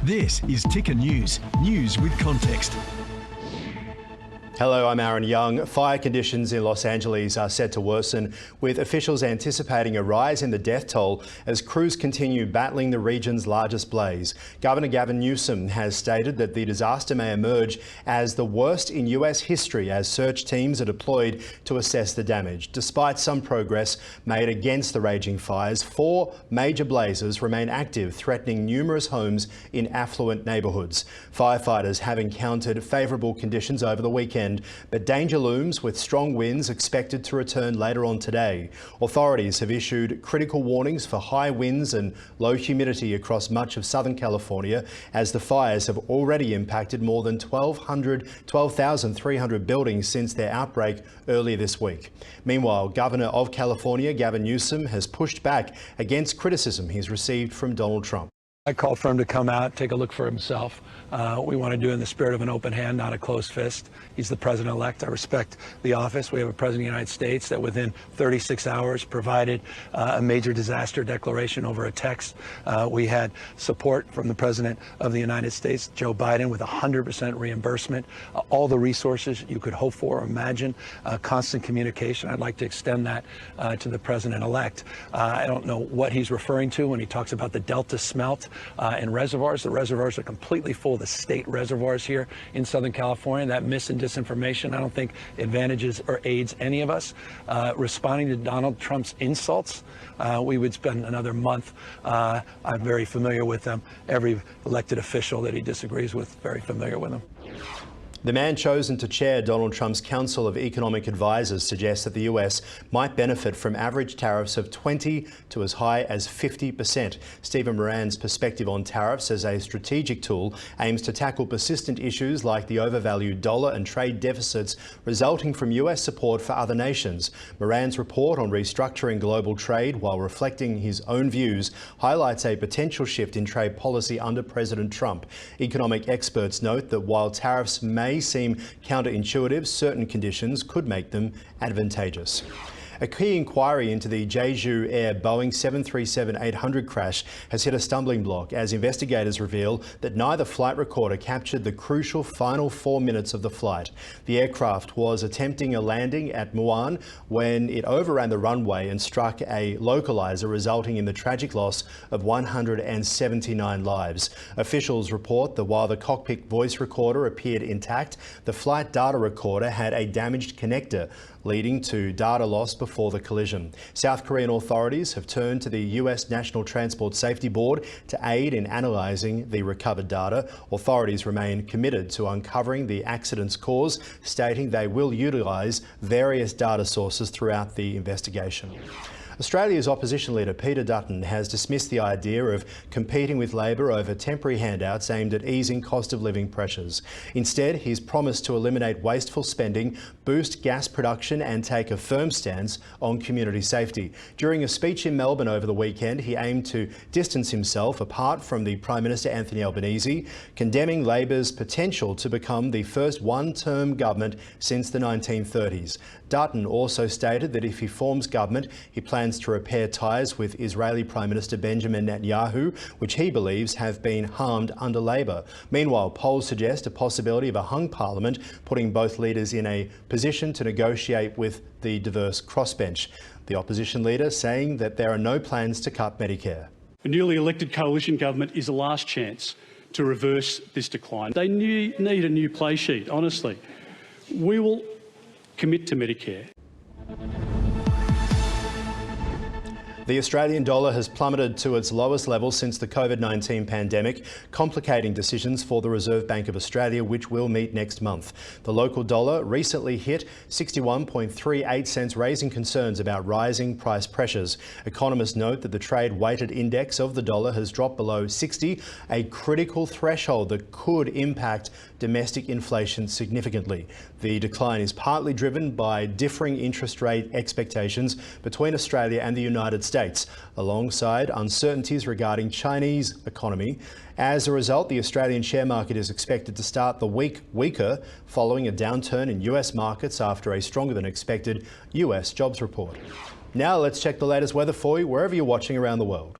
This is Ticker News, news with context. Hello, I'm Aaron Young. Fire conditions in Los Angeles are set to worsen, with officials anticipating a rise in the death toll as crews continue battling the region's largest blaze. Governor Gavin Newsom has stated that the disaster may emerge as the worst in US history as search teams are deployed to assess the damage. Despite some progress made against the raging fires, 4 major blazes remain active, threatening numerous homes in affluent neighbourhoods. Firefighters have encountered favourable conditions over the weekend, but danger looms with strong winds expected to return later on today. Authorities have issued critical warnings for high winds and low humidity across much of Southern California as the fires have already impacted more than 12,300 buildings since their outbreak earlier this week. Meanwhile, Governor of California Gavin Newsom has pushed back against criticism he's received from Donald Trump. I called for him to come out, take a look for himself. We want to do it in the spirit of an open hand, not a closed fist. He's the president-elect. I respect the office. We have a president of the United States that within 36 hours provided a major disaster declaration over a text. We had support from the president of the United States, Joe Biden, with 100% reimbursement, all the resources you could hope for or imagine, constant communication. I'd like to extend that to the president-elect. I don't know what he's referring to when he talks about the Delta smelt in reservoirs. The reservoirs are completely full, the state reservoirs here in Southern California. That mis and disinformation, I don't think advantages or aids any of us. Responding to Donald Trump's insults, we would spend another month. I'm very familiar with them. Every elected official that he disagrees with, very familiar with them. The man chosen to chair Donald Trump's Council of Economic Advisers suggests that the US might benefit from average tariffs of 20 to as high as 50%. Stephen Moran's perspective on tariffs as a strategic tool aims to tackle persistent issues like the overvalued dollar and trade deficits resulting from US support for other nations. Moran's report on restructuring global trade, while reflecting his own views, highlights a potential shift in trade policy under President Trump. Economic experts note that while tariffs may seem counterintuitive, certain conditions could make them advantageous. A key inquiry into the Jeju Air Boeing 737-800 crash has hit a stumbling block as investigators reveal that neither flight recorder captured the crucial final 4 minutes of the flight. The aircraft was attempting a landing at Muan when it overran the runway and struck a localizer, resulting in the tragic loss of 179 lives. Officials report that while the cockpit voice recorder appeared intact, the flight data recorder had a damaged connector, leading to data loss before the collision. South Korean authorities have turned to the US National Transport Safety Board to aid in analysing the recovered data. Authorities remain committed to uncovering the accident's cause, stating they will utilise various data sources throughout the investigation. Australia's opposition leader Peter Dutton has dismissed the idea of competing with Labor over temporary handouts aimed at easing cost of living pressures. Instead, he's promised to eliminate wasteful spending, boost gas production and take a firm stance on community safety. During a speech in Melbourne over the weekend, he aimed to distance himself apart from the Prime Minister Anthony Albanese, condemning Labor's potential to become the first one-term government since the 1930s. Dutton also stated that if he forms government, he plans to repair ties with Israeli Prime Minister Benjamin Netanyahu, which he believes have been harmed under Labor. Meanwhile, polls suggest a possibility of a hung parliament, putting both leaders in a position to negotiate with the diverse crossbench. The opposition leader saying that there are no plans to cut Medicare. A newly elected coalition government is the last chance to reverse this decline. They need a new play sheet, honestly. We will commit to Medicare. The Australian dollar has plummeted to its lowest level since the COVID-19 pandemic, complicating decisions for the Reserve Bank of Australia, which will meet next month. The local dollar recently hit 61.38 cents, raising concerns about rising price pressures. Economists note that the trade-weighted index of the dollar has dropped below 60, a critical threshold that could impact domestic inflation significantly. The decline is partly driven by differing interest rate expectations between Australia and the United States, alongside uncertainties regarding Chinese economy. As a result, the Australian share market is expected to start the week weaker following a downturn in US markets after a stronger than expected US jobs report. Now let's check the latest weather for you wherever you're watching around the world.